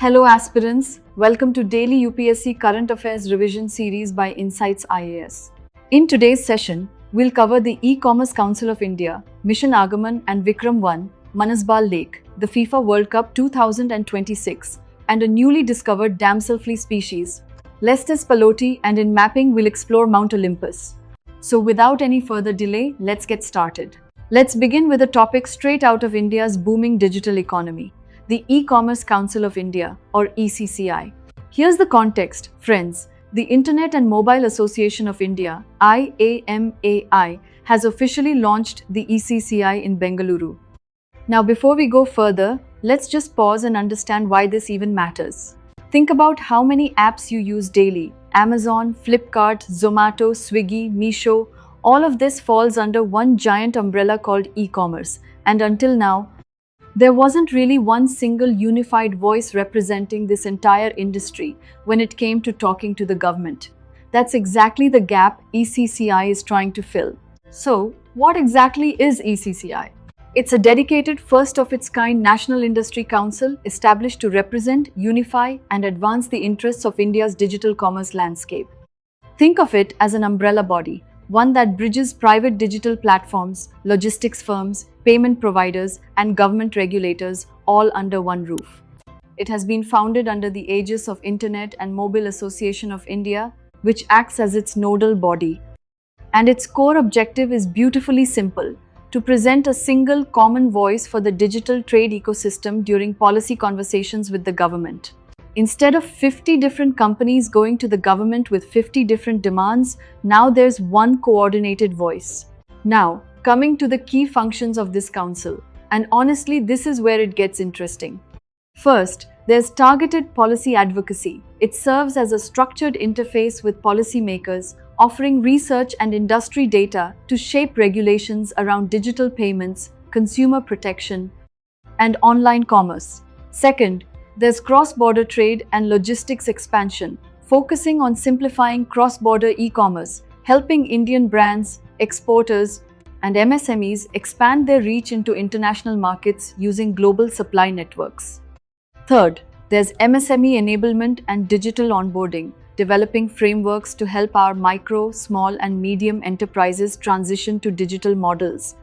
Hello aspirants, welcome to Daily UPSC Current Affairs Revision Series by Insights IAS. In today's session, we'll cover the E-Commerce Council of India, Mission Aagaman and Vikram-1, Manasbal Lake, the FIFA World Cup 2026, and a newly discovered Damselfly species, Lestes paloti, and in mapping we'll explore Mount Olympus. So without any further delay, let's get started. Let's begin with a topic straight out of India's booming digital economy, the E-Commerce Council of India, or ECCI. Here's the context, friends. The Internet and Mobile Association of India, IAMAI, has officially launched the ECCI in Bengaluru. Now, before we go further, let's just pause and understand why this even matters. Think about how many apps you use daily. Amazon, Flipkart, Zomato, Swiggy, Meesho, all of this falls under one giant umbrella called e-commerce. And until now, there wasn't really one single unified voice representing this entire industry when it came to talking to the government. That's exactly the gap ECCI is trying to fill. So, what exactly is ECCI? It's a dedicated, first-of-its-kind national industry council established to represent, unify, and advance the interests of India's digital commerce landscape. Think of it as an umbrella body, one that bridges private digital platforms, logistics firms, payment providers, and government regulators all under one roof. It has been founded under the aegis of Internet and Mobile Association of India, which acts as its nodal body. And its core objective is beautifully simple: to present a single common voice for the digital trade ecosystem during policy conversations with the government. Instead of 50 different companies going to the government with 50 different demands, now there's one coordinated voice. Now, coming to the key functions of this council, and honestly, this is where it gets interesting. First, there's targeted policy advocacy. It serves as a structured interface with policymakers, offering research and industry data to shape regulations around digital payments, consumer protection, and online commerce. Second, there's cross-border trade and logistics expansion, focusing on simplifying cross-border e-commerce, helping Indian brands, exporters, and MSMEs expand their reach into international markets using global supply networks. Third, there's MSME enablement and digital onboarding, developing frameworks to help our micro, small, and medium enterprises transition to digital models,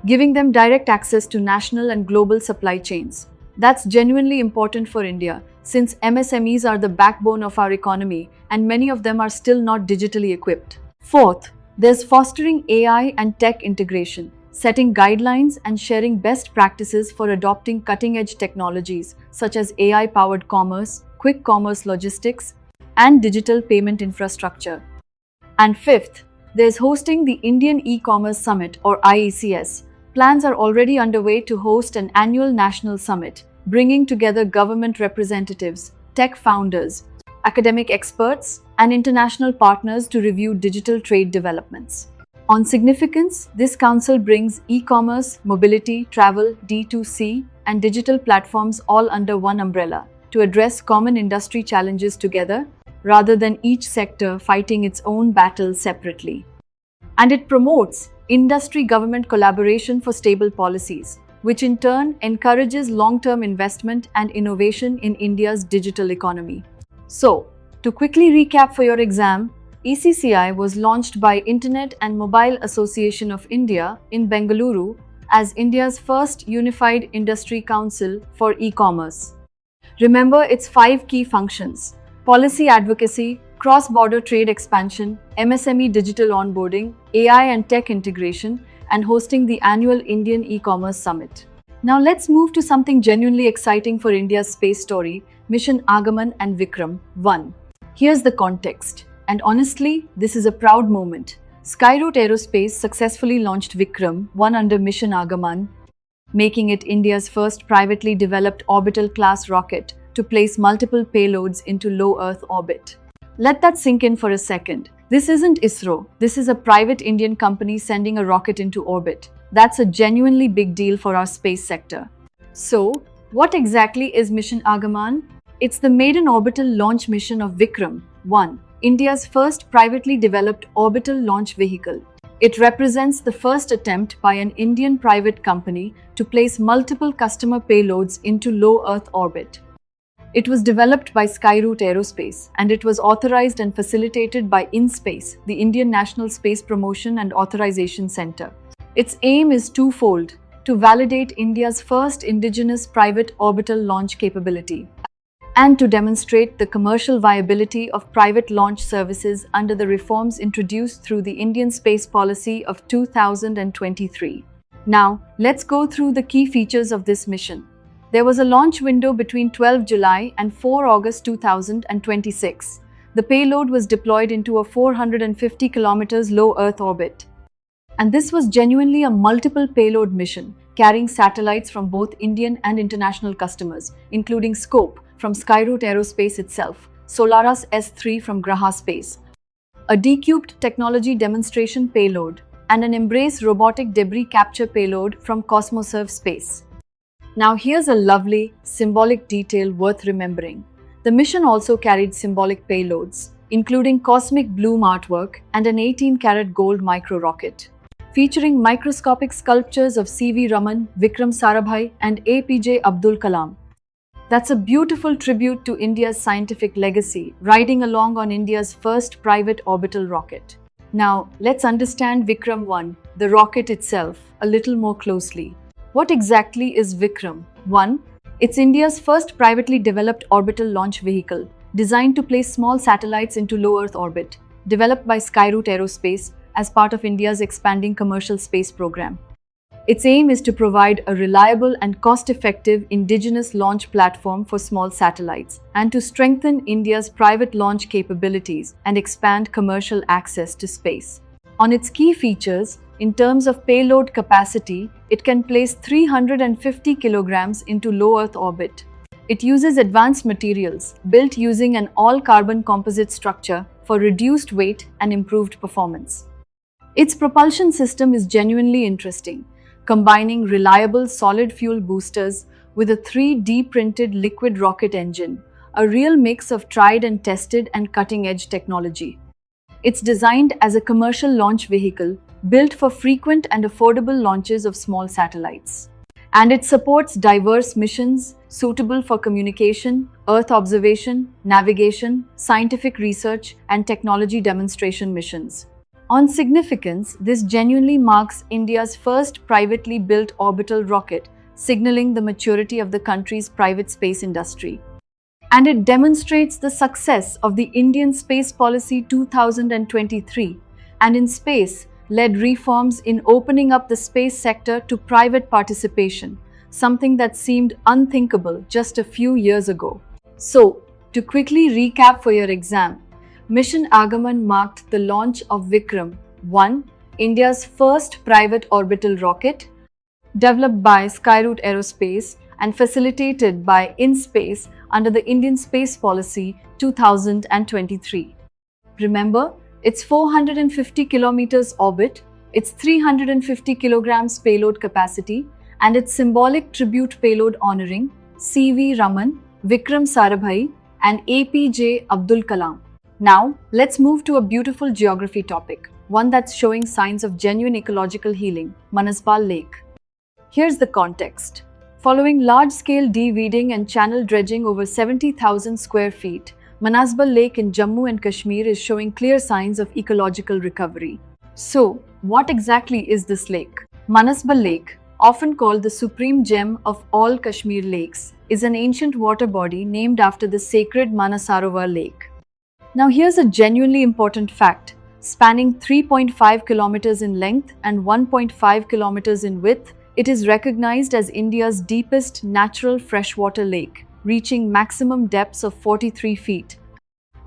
giving them direct access to national and global supply chains. That's genuinely important for India, since MSMEs are the backbone of our economy and many of them are still not digitally equipped. Fourth, there's fostering AI and tech integration, setting guidelines and sharing best practices for adopting cutting-edge technologies such as AI-powered commerce, quick commerce logistics, and digital payment infrastructure. And fifth, there's hosting the Indian E-Commerce Summit, or IECS. Plans are already underway to host an annual national summit, bringing together government representatives, tech founders, academic experts, and international partners to review digital trade developments. On significance, this council brings e-commerce, mobility, travel, D2C, and digital platforms all under one umbrella to address common industry challenges together, rather than each sector fighting its own battles separately. And it promotes industry-government collaboration for stable policies, which in turn encourages long-term investment and innovation in India's digital economy. So, to quickly recap for your exam, ECCI was launched by Internet and Mobile Association of India in Bengaluru as India's first unified industry council for e-commerce. Remember its 5 key functions: policy advocacy, cross-border trade expansion, MSME digital onboarding, AI and tech integration, and hosting the annual Indian E-Commerce Summit. Now let's move to something genuinely exciting for India's space story, Mission Aagaman and Vikram-1. Here's the context. And honestly, this is a proud moment. Skyroot Aerospace successfully launched Vikram-1 under Mission Aagaman, making it India's first privately developed orbital class rocket to place multiple payloads into low Earth orbit. Let that sink in for a second. This isn't ISRO. This is a private Indian company sending a rocket into orbit. That's a genuinely big deal for our space sector. So, what exactly is Mission Aagaman? It's the maiden orbital launch mission of Vikram-1, India's first privately developed orbital launch vehicle. It represents the first attempt by an Indian private company to place multiple customer payloads into low Earth orbit. It was developed by Skyroot Aerospace and it was authorized and facilitated by InSpace, the Indian National Space Promotion and Authorization Center. Its aim is twofold: to validate India's first indigenous private orbital launch capability and to demonstrate the commercial viability of private launch services under the reforms introduced through the Indian Space Policy of 2023. Now, let's go through the key features of this mission. There was a launch window between 12 July and 4 August 2026. The payload was deployed into a 450 km low Earth orbit. And this was genuinely a multiple payload mission, carrying satellites from both Indian and international customers, including Scope from Skyroot Aerospace itself, Solaris S3 from Graha Space, a decubed technology demonstration payload, and an Embrace robotic debris capture payload from Cosmoserve Space. Now here's a lovely, symbolic detail worth remembering. The mission also carried symbolic payloads, including cosmic bloom artwork and an 18-karat gold micro-rocket, featuring microscopic sculptures of C.V. Raman, Vikram Sarabhai, and APJ Abdul Kalam. That's a beautiful tribute to India's scientific legacy, riding along on India's first private orbital rocket. Now, let's understand Vikram-1, the rocket itself, a little more closely. What exactly is Vikram-1? It's India's first privately developed orbital launch vehicle, designed to place small satellites into low Earth orbit, developed by Skyroot Aerospace as part of India's expanding commercial space program. Its aim is to provide a reliable and cost-effective indigenous launch platform for small satellites and to strengthen India's private launch capabilities and expand commercial access to space. On its key features, in terms of payload capacity, it can place 350 kilograms into low Earth orbit. It uses advanced materials built using an all-carbon composite structure for reduced weight and improved performance. Its propulsion system is genuinely interesting, combining reliable solid fuel boosters with a 3D printed liquid rocket engine, a real mix of tried and tested and cutting-edge technology. It's designed as a commercial launch vehicle built for frequent and affordable launches of small satellites. And it supports diverse missions suitable for communication, Earth observation, navigation, scientific research, and technology demonstration missions. On significance, this genuinely marks India's first privately built orbital rocket, signaling the maturity of the country's private space industry. And it demonstrates the success of the Indian Space Policy 2023 and in space led reforms in opening up the space sector to private participation, something that seemed unthinkable just a few years ago. So, to quickly recap for your exam, Mission Aagaman marked the launch of Vikram-1, India's first private orbital rocket, developed by Skyroot Aerospace and facilitated by InSpace under the Indian Space Policy 2023. Remember, its 450 kilometers orbit, its 350 kilograms payload capacity, and its symbolic tribute payload honoring C.V. Raman, Vikram Sarabhai, and APJ Abdul Kalam. Now, let's move to a beautiful geography topic, one that's showing signs of genuine ecological healing, Manasbal Lake. Here's the context. Following large-scale de-weeding and channel dredging over 70,000 square feet, Manasbal Lake in Jammu and Kashmir is showing clear signs of ecological recovery. So, what exactly is this lake? Manasbal Lake, often called the supreme gem of all Kashmir lakes, is an ancient water body named after the sacred Manasarovar Lake. Now here's a genuinely important fact. Spanning 3.5 kilometers in length and 1.5 kilometers in width, it is recognized as India's deepest natural freshwater lake, reaching maximum depths of 43 feet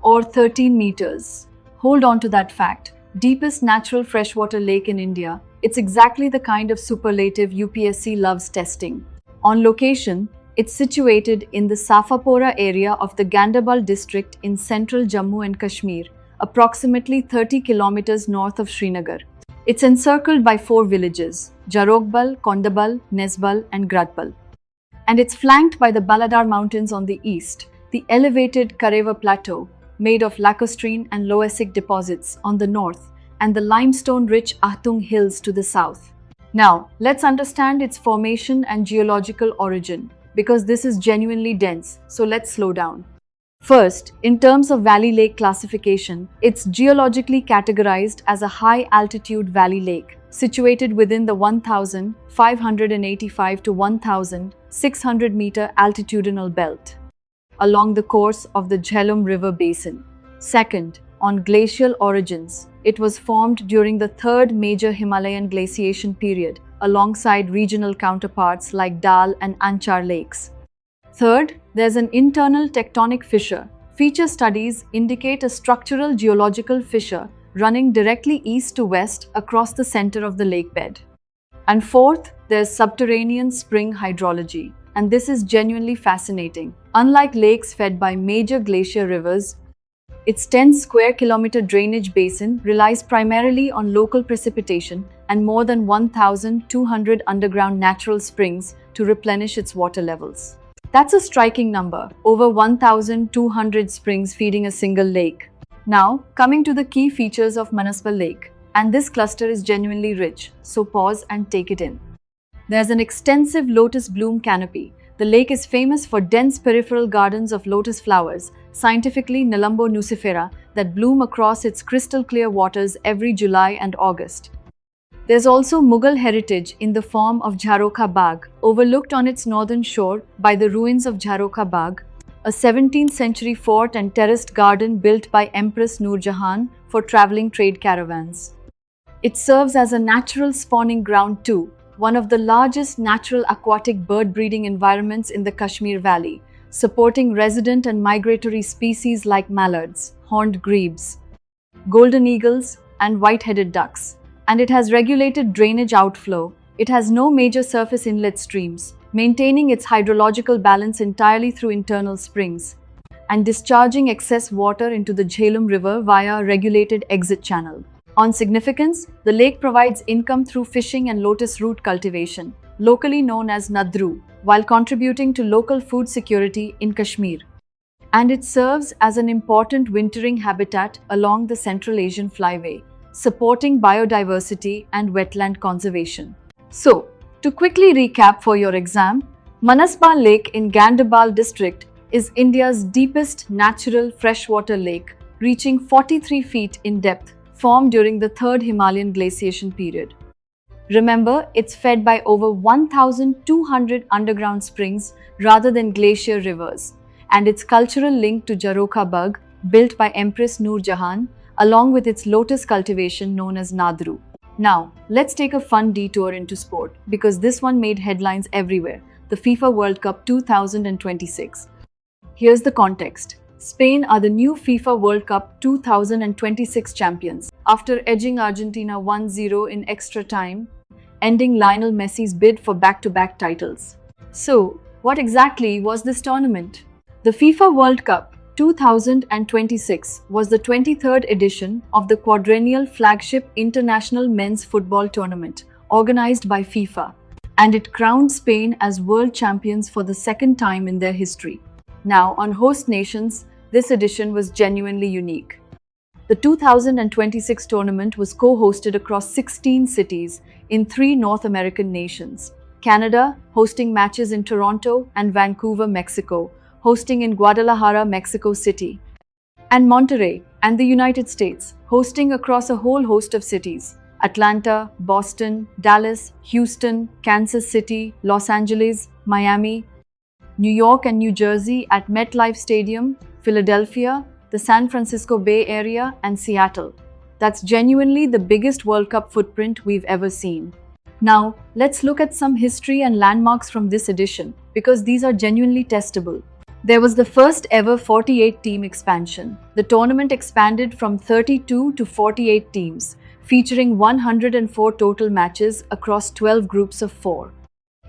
or 13 meters. Hold on to that fact. Deepest natural freshwater lake in India. It's exactly the kind of superlative UPSC loves testing. On location, it's situated in the Safapora area of the Gandarbal district in central Jammu and Kashmir, approximately 30 kilometers north of Srinagar. It's encircled by 4 villages, Jarogbal, Kondabal, Nesbal and Gradbal. And it's flanked by the Baladar Mountains on the east, the elevated Kareva Plateau, made of lacustrine and loessic deposits on the north, and the limestone-rich Ahtung Hills to the south. Now, let's understand its formation and geological origin, because this is genuinely dense, so let's slow down. First, in terms of valley lake classification, it's geologically categorized as a high-altitude valley lake, situated within the 1,585 to 1,600 meter altitudinal belt, along the course of the Jhelum River basin. Second, on glacial origins, it was formed during the third major Himalayan glaciation period, alongside regional counterparts like Dal and Anchar lakes. Third, there's an internal tectonic fissure. Feature studies indicate a structural geological fissure running directly east to west across the center of the lake bed. And fourth, there's subterranean spring hydrology, and this is genuinely fascinating. Unlike lakes fed by major glacier rivers, its 10 square kilometer drainage basin relies primarily on local precipitation and more than 1,200 underground natural springs to replenish its water levels. That's a striking number, over 1,200 springs feeding a single lake. Now, coming to the key features of Manasbal Lake, and this cluster is genuinely rich, so pause and take it in. There's an extensive lotus bloom canopy. The lake is famous for dense peripheral gardens of lotus flowers, scientifically Nelumbo nucifera, that bloom across its crystal clear waters every July and August. There's also Mughal heritage in the form of Jharokha Bagh, overlooked on its northern shore by the ruins of Jharokha Bagh, a 17th century fort and terraced garden built by Empress Noor Jahan for traveling trade caravans. It serves as a natural spawning ground too, one of the largest natural aquatic bird breeding environments in the Kashmir Valley, supporting resident and migratory species like mallards, horned grebes, golden eagles, and white-headed ducks. And it has regulated drainage outflow. It has no major surface inlet streams, maintaining its hydrological balance entirely through internal springs, and discharging excess water into the Jhelum River via a regulated exit channel. On significance, the lake provides income through fishing and lotus root cultivation, locally known as Nadru, while contributing to local food security in Kashmir. And it serves as an important wintering habitat along the Central Asian Flyway, supporting biodiversity and wetland conservation. So, to quickly recap for your exam, Manasbal Lake in Gandarbal district is India's deepest natural freshwater lake, reaching 43 feet in depth, formed during the third Himalayan glaciation period. Remember, it's fed by over 1,200 underground springs rather than glacier rivers, and its cultural link to Jharokha Bagh, built by Empress Noor Jahan, along with its lotus cultivation known as Nadru. Now, let's take a fun detour into sport, because this one made headlines everywhere, the FIFA World Cup 2026. Here's the context. Spain are the new FIFA World Cup 2026 champions, after edging Argentina 1-0 in extra time, ending Lionel Messi's bid for back-to-back titles. So, what exactly was this tournament? The FIFA World Cup 2026 was the 23rd edition of the quadrennial flagship international men's football tournament organized by FIFA, and it crowned Spain as world champions for the second time in their history. Now, on host nations, this edition was genuinely unique. The 2026 tournament was co-hosted across 16 cities in 3 North American nations: Canada, hosting matches in Toronto, and Vancouver, Mexico, hosting in Guadalajara, Mexico City, and Monterrey, and the United States, hosting across a whole host of cities: Atlanta, Boston, Dallas, Houston, Kansas City, Los Angeles, Miami, New York and New Jersey at MetLife Stadium, Philadelphia, the San Francisco Bay Area, and Seattle. That's genuinely the biggest World Cup footprint we've ever seen. Now, let's look at some history and landmarks from this edition, because these are genuinely testable. There was the first ever 48-team expansion. The tournament expanded from 32 to 48 teams, featuring 104 total matches across 12 groups of 4.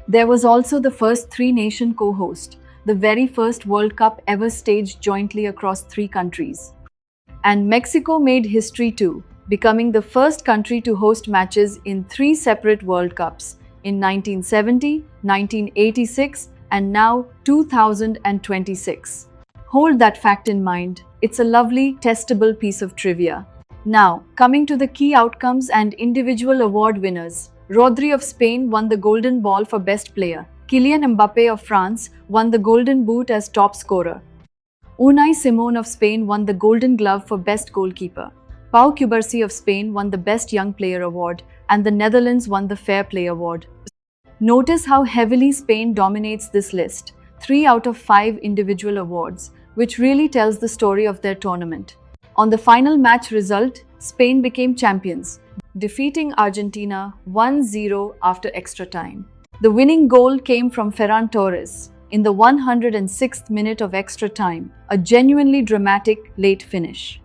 There was also the first 3-nation co-host, the very first World Cup ever staged jointly across 3 countries. And Mexico made history too, becoming the first country to host matches in 3 separate World Cups in 1970, 1986, and now 2026. Hold that fact in mind. It's a lovely, testable piece of trivia. Now, coming to the key outcomes and individual award winners. Rodri of Spain won the Golden Ball for Best Player, Kylian Mbappe of France won the Golden Boot as top scorer. Unai Simon of Spain won the Golden Glove for best goalkeeper. Pau Cubarsí of Spain won the Best Young Player award, and the Netherlands won the Fair Play award. Notice how heavily Spain dominates this list, 3 out of 5 individual awards, which really tells the story of their tournament. On the final match result, Spain became champions, defeating Argentina 1-0 after extra time. The winning goal came from Ferran Torres in the 106th minute of extra time, a genuinely dramatic late finish.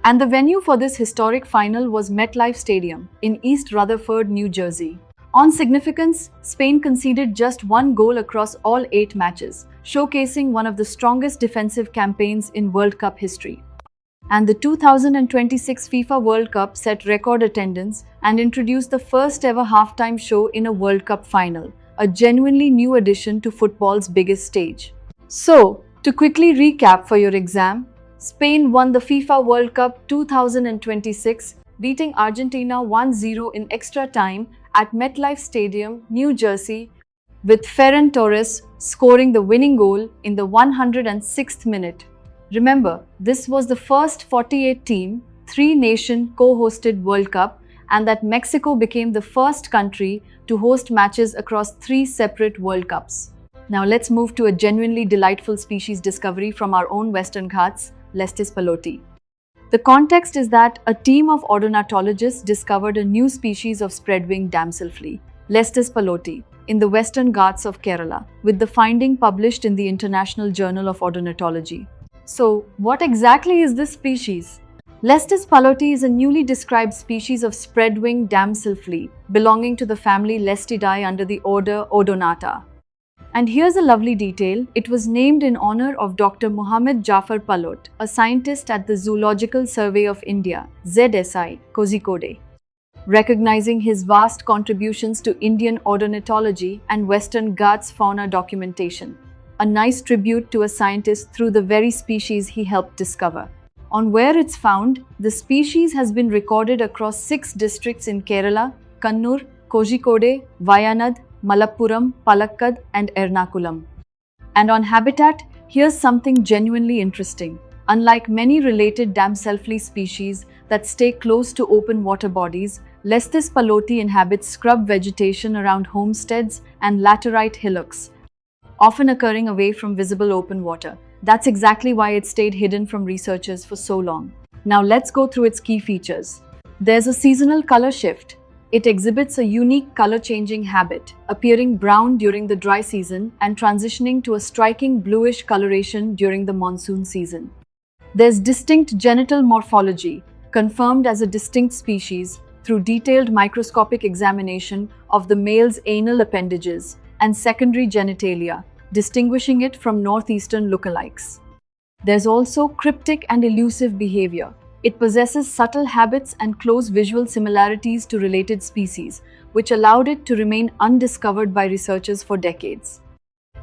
And the venue for this historic final was MetLife Stadium in East Rutherford, New Jersey. On significance, Spain conceded just 1 goal across all 8 matches, showcasing one of the strongest defensive campaigns in World Cup history. And the 2026 FIFA World Cup set record attendance and introduced the first ever halftime show in a World Cup final, a genuinely new addition to football's biggest stage. So, to quickly recap for your exam, Spain won the FIFA World Cup 2026, beating Argentina 1-0 in extra time at MetLife Stadium, New Jersey, with Ferran Torres scoring the winning goal in the 106th minute. Remember, this was the first 48-team, 3-nation co-hosted World Cup, and that Mexico became the first country to host matches across 3 separate World Cups. Now let's move to a genuinely delightful species discovery from our own Western Ghats, Lestis paloti. The context is that a team of ornithologists discovered a new species of spread-winged damselfly, Lestis paloti, in the Western Ghats of Kerala, with the finding published in the International Journal of Ornithology. So, what exactly is this species? Lestis paloti is a newly described species of spread-winged damselfly belonging to the family Lestidae under the order Odonata. And here's a lovely detail: it was named in honor of Dr. Muhammad Jafar Palot, a scientist at the Zoological Survey of India, ZSI, Kozhikode. Recognizing his vast contributions to Indian ornithology and Western Ghats fauna documentation. A nice tribute to a scientist through the very species he helped discover. On where it's found, the species has been recorded across 6 districts in Kerala: Kannur, Kozhikode, Wayanad, Malappuram, Palakkad and Ernakulam. And on habitat, here's something genuinely interesting. Unlike many related damselfly species that stay close to open water bodies, Lestis paloti inhabits scrub vegetation around homesteads and laterite hillocks, often occurring away from visible open water. That's exactly why it stayed hidden from researchers for so long. Now let's go through its key features. There's a seasonal color shift. It exhibits a unique color-changing habit, appearing brown during the dry season and transitioning to a striking bluish coloration during the monsoon season. There's distinct genital morphology, confirmed as a distinct species through detailed microscopic examination of the male's anal appendages and secondary genitalia, distinguishing it from northeastern lookalikes. There's also cryptic and elusive behavior. It possesses subtle habits and close visual similarities to related species, which allowed it to remain undiscovered by researchers for decades.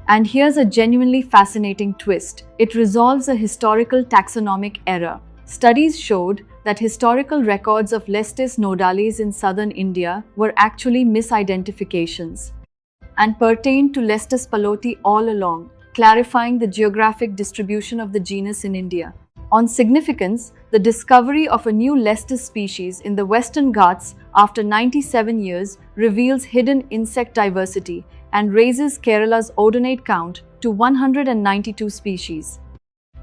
And here's a genuinely fascinating twist. It resolves a historical taxonomic error. Studies showed that historical records of Lestis nodalis in southern India were actually misidentifications and pertained to Lestis paloti all along, clarifying the geographic distribution of the genus in India. On significance, the discovery of a new Lestis species in the Western Ghats after 97 years reveals hidden insect diversity and raises Kerala's odonate count to 192 species.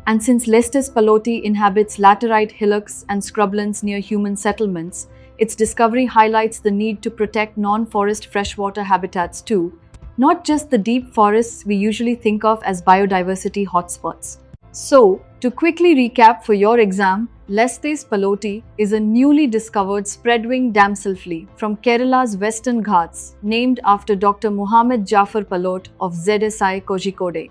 And since Lestis paloti inhabits laterite hillocks and scrublands near human settlements, its discovery highlights the need to protect non-forest freshwater habitats too, not just the deep forests we usually think of as biodiversity hotspots. So, to quickly recap for your exam, Lestis paloti is a newly discovered spread-winged damselfly from Kerala's Western Ghats, named after Dr. Muhammad Jafar Palot of ZSI Kozhikode.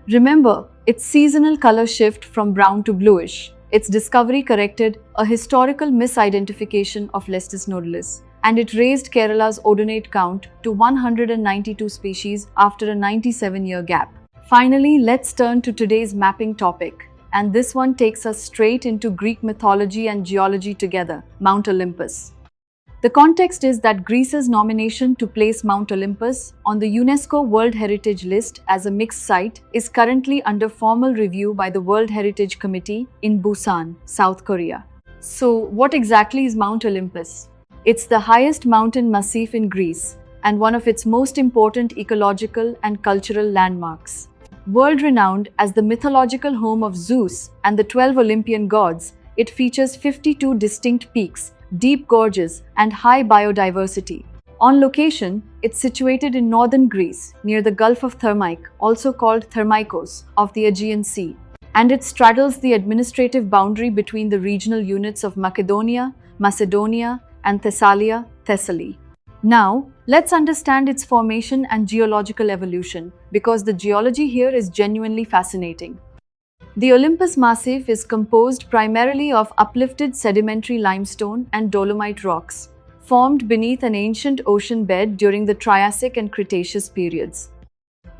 Remember, its seasonal color shift from brown to bluish. Its discovery corrected a historical misidentification of Lestis nodalis, and it raised Kerala's odonate count to 192 species after a 97-year gap. Finally, let's turn to today's mapping topic, and this one takes us straight into Greek mythology and geology together, Mount Olympus. The context is that Greece's nomination to place Mount Olympus on the UNESCO World Heritage List as a mixed site is currently under formal review by the World Heritage Committee in Busan, South Korea. So, what exactly is Mount Olympus? It's the highest mountain massif in Greece and one of its most important ecological and cultural landmarks. World-renowned as the mythological home of Zeus and the 12 Olympian gods, it features 52 distinct peaks, deep gorges, and high biodiversity. On location, it's situated in northern Greece, near the Gulf of Thermike, also called Thermaikos, of the Aegean Sea. And it straddles the administrative boundary between the regional units of Macedonia, and Thessalia, Thessaly. Now, let's understand its formation and geological evolution, because the geology here is genuinely fascinating. The Olympus Massif is composed primarily of uplifted sedimentary limestone and dolomite rocks, formed beneath an ancient ocean bed during the Triassic and Cretaceous periods.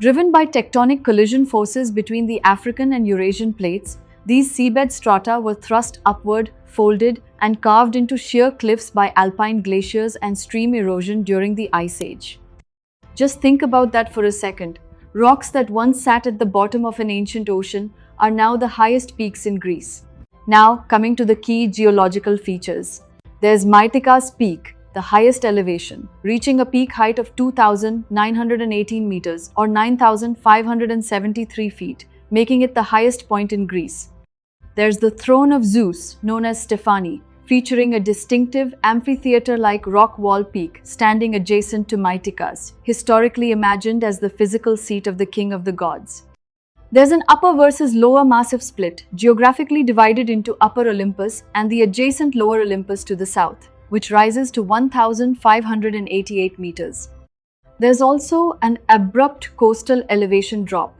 Driven by tectonic collision forces between the African and Eurasian plates, these seabed strata were thrust upward, folded, and carved into sheer cliffs by alpine glaciers and stream erosion during the Ice Age. Just think about that for a second. Rocks that once sat at the bottom of an ancient ocean are now the highest peaks in Greece. Now, coming to the key geological features. There's Mythikas Peak, the highest elevation, reaching a peak height of 2,918 meters or 9,573 feet, making it the highest point in Greece. There's the Throne of Zeus, known as Stephani, featuring a distinctive amphitheater-like rock wall peak standing adjacent to Mythikas, historically imagined as the physical seat of the king of the gods. There's an upper versus lower massif split, geographically divided into Upper Olympus and the adjacent Lower Olympus to the south, which rises to 1,588 meters. There's also an abrupt coastal elevation drop,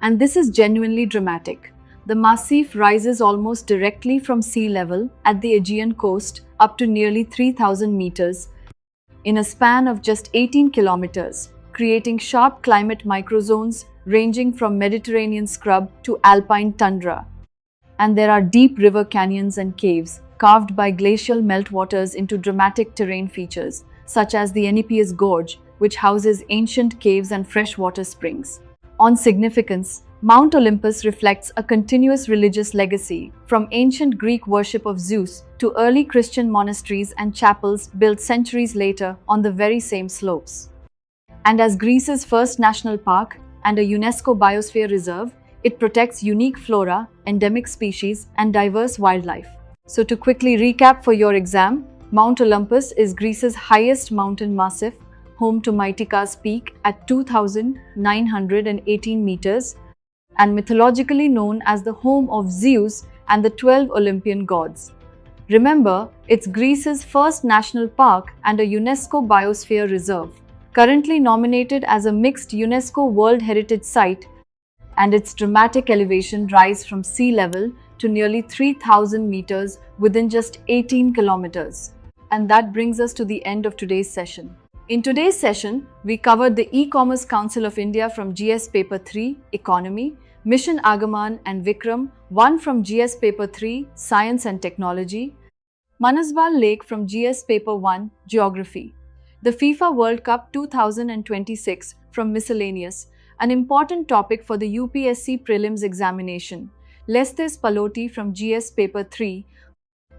and this is genuinely dramatic. The massif rises almost directly from sea level at the Aegean coast up to nearly 3,000 meters in a span of just 18 kilometers, creating sharp climate microzones ranging from Mediterranean scrub to alpine tundra. And there are deep river canyons and caves carved by glacial meltwaters into dramatic terrain features, such as the Enipeus Gorge, which houses ancient caves and freshwater springs. On significance, Mount Olympus reflects a continuous religious legacy, from ancient Greek worship of Zeus to early Christian monasteries and chapels built centuries later on the very same slopes. And as Greece's first national park and a UNESCO biosphere reserve, it protects unique flora, endemic species, and diverse wildlife. So to quickly recap for your exam, Mount Olympus is Greece's highest mountain massif, home to Mythikas Peak at 2,918 meters, and mythologically known as the home of Zeus and the 12 Olympian gods. Remember, it's Greece's first national park and a UNESCO biosphere reserve, currently nominated as a mixed UNESCO World Heritage Site, and its dramatic elevation rise from sea level to nearly 3,000 meters within just 18 kilometers. And that brings us to the end of today's session. In today's session, we covered the E-Commerce Council of India from GS Paper 3, Economy, Mission Aagaman and Vikram-1 from GS Paper 3, Science and Technology, Manasbal Lake from GS Paper 1, Geography, the FIFA World Cup 2026 from Miscellaneous, an important topic for the UPSC Prelims examination, Lestes Paloti from GS Paper 3,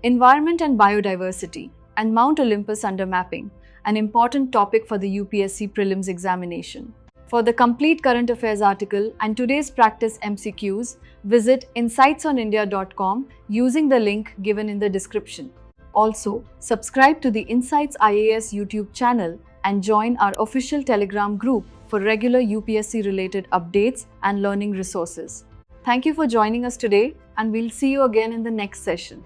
Environment and Biodiversity, and Mount Olympus under mapping, an important topic for the UPSC Prelims examination. For the complete current affairs article and today's practice MCQs, visit insightsonindia.com using the link given in the description. Also, subscribe to the Insights IAS YouTube channel and join our official Telegram group for regular UPSC-related updates and learning resources. Thank you for joining us today, and we'll see you again in the next session.